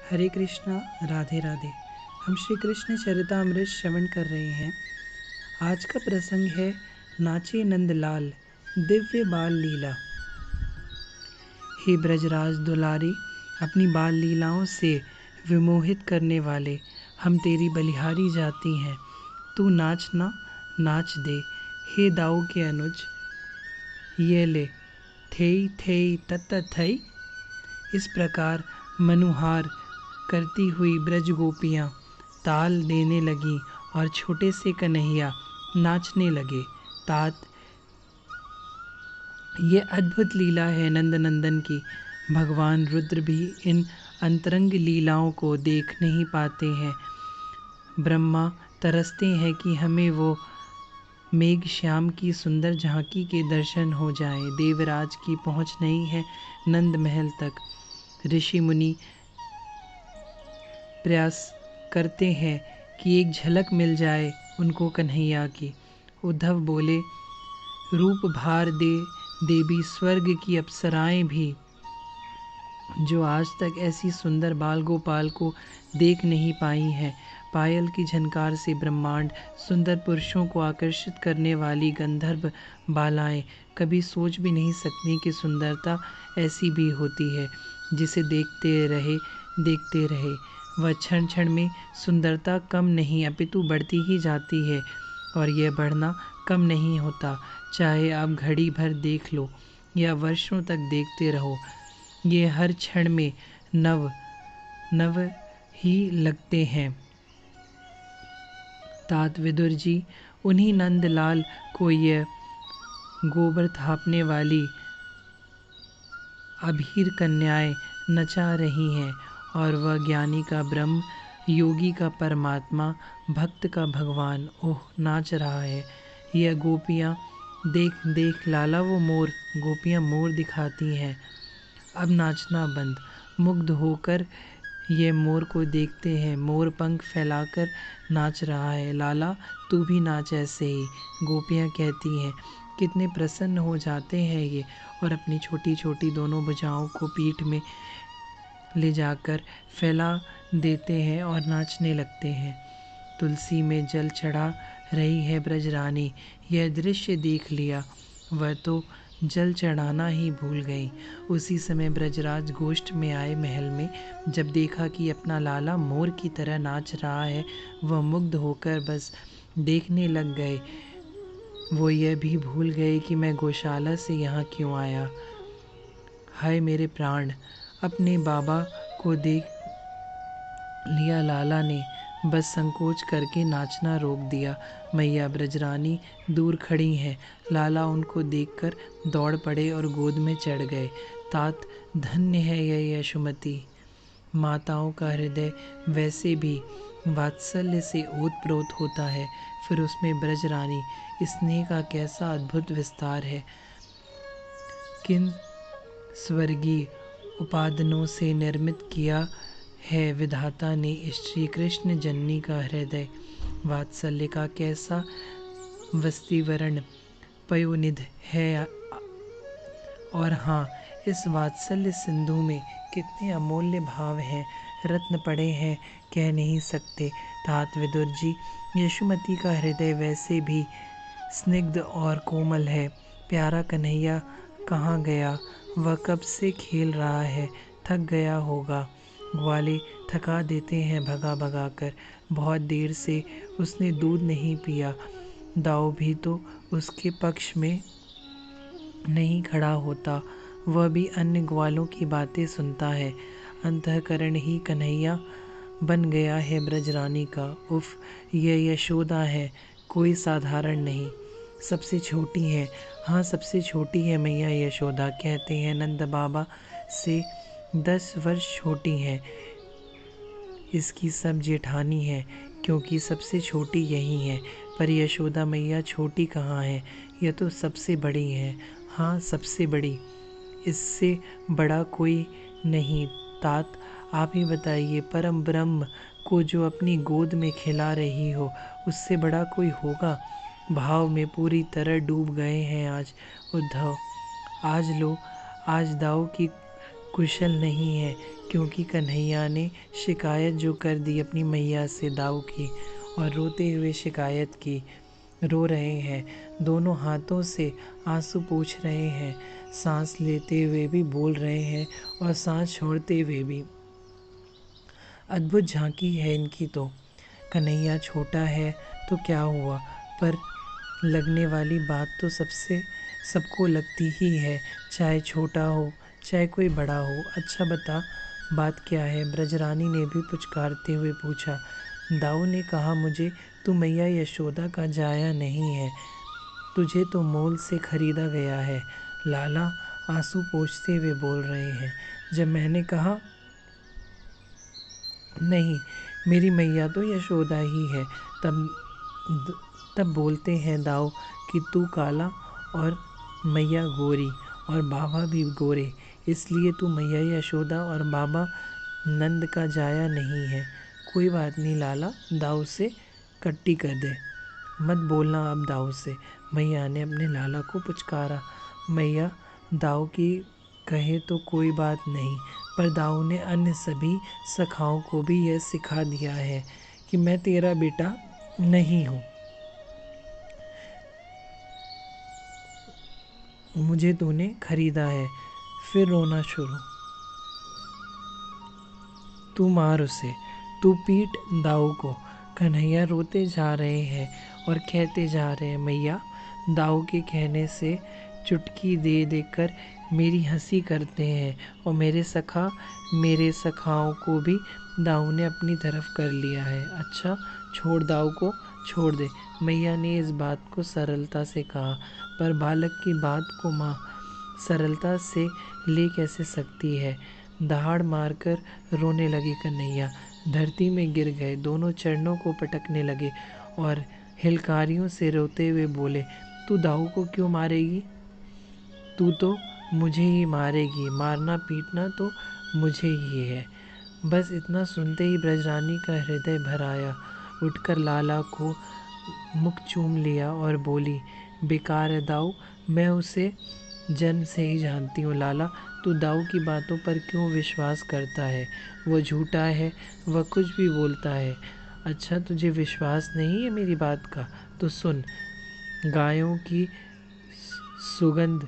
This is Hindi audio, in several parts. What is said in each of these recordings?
हरे कृष्णा, राधे राधे। हम श्री कृष्ण चरितामृत श्रवण कर रहे हैं। आज का प्रसंग है नाचे नंदलाल, दिव्य बाल लीला। हे ब्रजराज दुलारी, अपनी बाल लीलाओं से विमोहित करने वाले, हम तेरी बलिहारी जाती हैं। तू नाचना, नाच दे। हे दाऊ के अनुज, ये ले थेई थेई तत थई। इस प्रकार मनुहार करती हुई ब्रज गोपियाँ ताल देने लगी और छोटे से कन्हैया नाचने लगे। तात ये अद्भुत लीला है नंदनंदन की। भगवान रुद्र भी इन अंतरंग लीलाओं को देख नहीं पाते हैं। ब्रह्मा तरसते हैं कि हमें वो मेघ श्याम की सुंदर झांकी के दर्शन हो जाए। देवराज की पहुँच नहीं है नंद महल तक। ऋषि मुनि प्रयास करते हैं कि एक झलक मिल जाए उनको कन्हैया की। उद्धव बोले, रूप भार दे देवी स्वर्ग की अप्सराएं भी, जो आज तक ऐसी सुंदर बाल गोपाल को देख नहीं पाई हैं। पायल की झनकार से ब्रह्मांड सुंदर पुरुषों को आकर्षित करने वाली गंधर्व बालाएं कभी सोच भी नहीं सकती कि सुंदरता ऐसी भी होती है जिसे देखते रहे। वह क्षण क्षण में सुंदरता कम नहीं अपितु बढ़ती ही जाती है, और यह बढ़ना कम नहीं होता। चाहे आप घड़ी भर देख लो या वर्षों तक देखते रहो, ये हर क्षण में नव नव ही लगते हैं। तात विदुर जी, उन्हीं नंदलाल को यह गोबर थापने वाली अभीर कन्याएं नचा रही हैं, और वह ज्ञानी का ब्रह्म, योगी का परमात्मा, भक्त का भगवान ओह नाच रहा है। यह गोपियाँ देख देख लाला वो मोर, गोपियाँ मोर दिखाती हैं। अब नाचना बंद। मुग्ध होकर ये मोर को देखते हैं। मोर पंख फैलाकर नाच रहा है। लाला तू भी नाच ऐसे ही, गोपियाँ कहती हैं। कितने प्रसन्न हो जाते हैं ये, और अपनी छोटी छोटी दोनों भुजाओं को पीठ में ले जाकर फैला देते हैं और नाचने लगते हैं। तुलसी में जल चढ़ा रही है ब्रजरानी। यह दृश्य देख लिया, वह तो जल चढ़ाना ही भूल गई। उसी समय ब्रजराज गोष्ठ में आए महल में। जब देखा कि अपना लाला मोर की तरह नाच रहा है, वह मुग्ध होकर बस देखने लग गए। वो यह भी भूल गए कि मैं गौशाला से यहाँ क्यों आया। हाय मेरे प्राण, अपने बाबा को देख लिया लाला ने, बस संकोच करके नाचना रोक दिया। मैया ब्रजरानी दूर खड़ी हैं। लाला उनको देखकर दौड़ पड़े और गोद में चढ़ गए। तात धन्य है यह यशोमती। माताओं का हृदय वैसे भी वात्सल्य से ओतप्रोत होता है, फिर उसमें ब्रजरानी स्नेह का कैसा अद्भुत विस्तार है। किन स्वर्गीय उपादानों से निर्मित किया है विधाता ने श्री कृष्ण जननी का हृदय। वात्सल्य का कैसा वस्तीवरण पयोनिध है, और हाँ, इस वात्सल्य सिंधु में कितने अमूल्य भाव हैं, रत्न पड़े हैं, कह नहीं सकते। तात विदुर जी, यशोमती का हृदय वैसे भी स्निग्ध और कोमल है। प्यारा कन्हैया कहाँ गया? वह कब से खेल रहा है, थक गया होगा। ग्वाले थका देते हैं भगा भगा कर। बहुत देर से उसने दूध नहीं पिया। दाऊ भी तो उसके पक्ष में नहीं खड़ा होता, वह भी अन्य ग्वालों की बातें सुनता है। अंतःकरण ही कन्हैया बन गया है ब्रजरानी का। उफ, यह यशोदा है, कोई साधारण नहीं। सबसे छोटी है, हाँ सबसे छोटी है मैया यशोदा। कहते हैं नंद बाबा से 10 वर्ष छोटी हैं। इसकी सब जेठानी है, क्योंकि सबसे छोटी यही है। पर यशोदा मैया छोटी कहाँ है, यह तो सबसे बड़ी है। हाँ सबसे बड़ी, इससे बड़ा कोई नहीं। तात आप ही बताइए, परम ब्रह्म को जो अपनी गोद में खिला रही हो, उससे बड़ा कोई होगा? भाव में पूरी तरह डूब गए हैं आज उद्धव। आज लो, आज दाऊ की कुशल नहीं है, क्योंकि कन्हैया ने शिकायत जो कर दी अपनी मैया से दाऊ की, और रोते हुए शिकायत की। रो रहे हैं, दोनों हाथों से आंसू पोंछ रहे हैं, सांस लेते हुए भी बोल रहे हैं और सांस छोड़ते हुए भी। अद्भुत झांकी है इनकी तो। कन्हैया छोटा है तो क्या हुआ, पर लगने वाली बात तो सबको लगती ही है, चाहे छोटा हो चाहे कोई बड़ा हो। अच्छा बता, बात क्या है? ब्रजरानी ने भी पुचकारते हुए पूछा। दाऊ ने कहा, मुझे तू मैया यशोदा का जाया नहीं है, तुझे तो मोल से खरीदा गया है। लाला आंसू पोंछते हुए बोल रहे हैं। जब मैंने कहा नहीं, मेरी मैया तो यशोदा ही है, तब बोलते हैं दाऊ कि तू काला और मैया गोरी और बाबा भी गोरे, इसलिए तू मैया यशोदा और बाबा नंद का जाया नहीं है। कोई बात नहीं लाला, दाऊ से कट्टी कर दे, मत बोलना अब दाऊ से। मैया ने अपने लाला को पुचकारा। मैया दाऊ की कहे तो कोई बात नहीं, पर दाऊ ने अन्य सभी सखाओं को भी यह सिखा दिया है कि मैं तेरा बेटा नहीं हूँ, मुझे तूने खरीदा है। फिर रोना शुरू। तू मार उसे, तू पीट दाऊ को। कन्हैया रोते जा रहे हैं और कहते जा रहे हैं, मैया दाऊ के कहने से चुटकी दे देकर मेरी हंसी करते हैं, और मेरे सखाओं को भी दाऊ ने अपनी तरफ कर लिया है। अच्छा छोड़, दाऊ को छोड़ दे। मैया ने इस बात को सरलता से कहा, पर बालक की बात को माँ सरलता से ले कैसे सकती है। दहाड़ मारकर रोने लगी कन्हैया, धरती में गिर गए, दोनों चरणों को पटकने लगे और हिलकारियों से रोते हुए बोले, तू दाऊ को क्यों मारेगी? तू तो मुझे ही मारेगी, मारना पीटना तो मुझे ही है। बस इतना सुनते ही ब्रजरानी का हृदय भर आया। उठकर लाला को मुख चूम लिया और बोली, बेकार है दाऊ, मैं उसे जन्म से ही जानती हूँ। लाला तू दाऊ की बातों पर क्यों विश्वास करता है? वह झूठा है, वह कुछ भी बोलता है। अच्छा तुझे विश्वास नहीं है मेरी बात का? तो सुन, गायों की सौगंध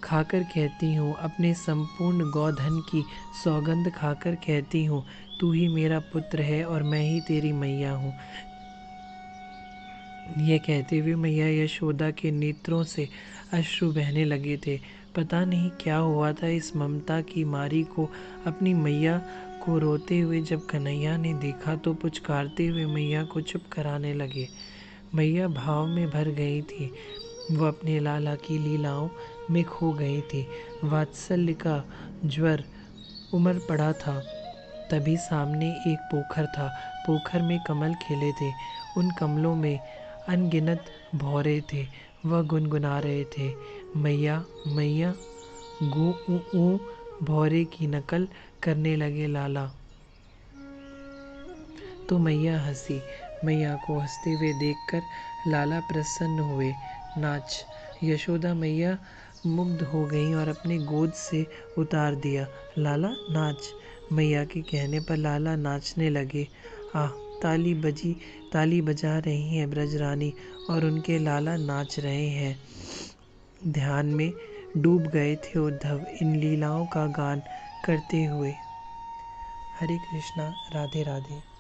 खाकर कहती हूँ, अपने संपूर्ण गोधन की सौगंध खाकर कहती हूँ, तू ही मेरा पुत्र है और मैं ही तेरी मैया हूँ। यह कहते हुए मैया यशोदा के नेत्रों से अश्रु बहने लगे थे। पता नहीं क्या हुआ था इस ममता की मारी को। अपनी मैया को रोते हुए जब कन्हैया ने देखा तो पुचकारते हुए मैया को चुप कराने लगे। मैया भाव में भर गई थी, वह अपने लाला की लीलाओं में खो गई थी। वात्सल्य का ज्वर उमड़ पड़ा था। तभी सामने एक पोखर था, पोखर में कमल खिले थे, उन कमलों में अनगिनत भौरे थे। वह गुनगुना रहे थे, मैया मैया गू ऊ ऊ। भौरे की नकल करने लगे लाला। तो मैया हंसी। मैया को हंसते हुए देखकर लाला प्रसन्न हुए। नाच। यशोदा मैया मुग्ध हो गई और अपने गोद से उतार दिया। लाला नाच। मैया के कहने पर लाला नाचने लगे। आह, ताली बजा रही हैं ब्रजरानी और उनके लाला नाच रहे हैं। ध्यान में डूब गए थे उद्धव इन लीलाओं का गान करते हुए। हरे कृष्णा, राधे राधे।